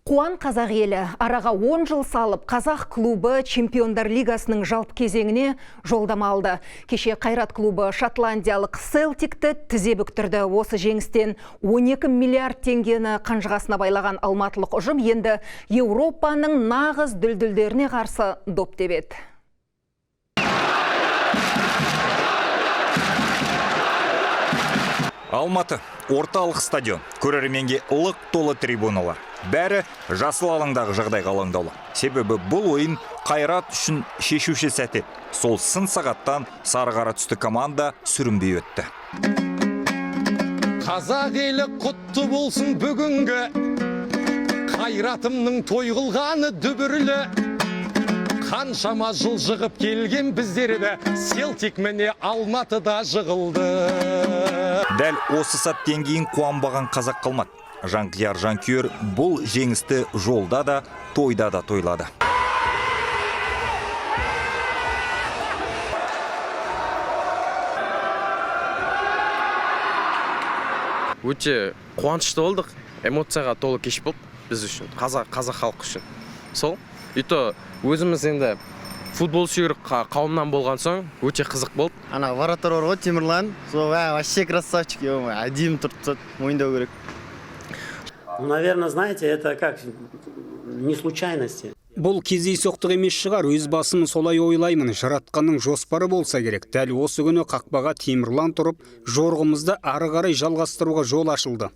Қуан қазақ елі араға 10 жыл салып қазақ клубы Чемпиондар лигасының жалпы кезеңіне жолдама алды. Кеше Қайрат клубы шотландиялық Селтикті тізе бүктірді. Осы жеңістен 12 миллиард теңгені қанжығасына байлаған алматылық ұжым енді Еуропаның нағыз дүлдүлдеріне қарсы доп тебеді. Алматы орталық стадион, көрерменге лық толы трибуналар. Бәрі жасыл алаңдағы жағдайға алаңдаулы. Себебі бұл ойын Қайрат үшін шешуші сәт еді. Сол сын сағаттан сары-қара түсті команда сүрінбей өтті. Қазақ елі құтты болсын бүгінгі, Қайратымның той қылғаны дүбірлі. Қаншама жыл жығып келген біздерді, Селтик міне Алматыда жығылды. Дәл осы сәттен кейін қуанбаған қазақ қалмады. Жанқияр жанкүйер бұл жеңісті жолда да, тойда да тойлады. Өте қуанышты болдық, эмоцияға толы кеш болды біз үшін, қазақ халық үшін. Сол, өзіміз енді футбол сүйер қауымнан болған соң өте қызық болды. Ана вратар бар ғой, Темірлан, сол вообще красавчик, әдемі тұрды, мойындау керек. Наверное, знаете, это как не случайности. Бұл кездейсоқтық емес шығар, өз басым солай ойлаймын, жаратқанның жоспары болса керек. Дәл осы күні қақпаға Темірлан тұрып, жорғымызды ары қарай жалғастыруға жол ашылды.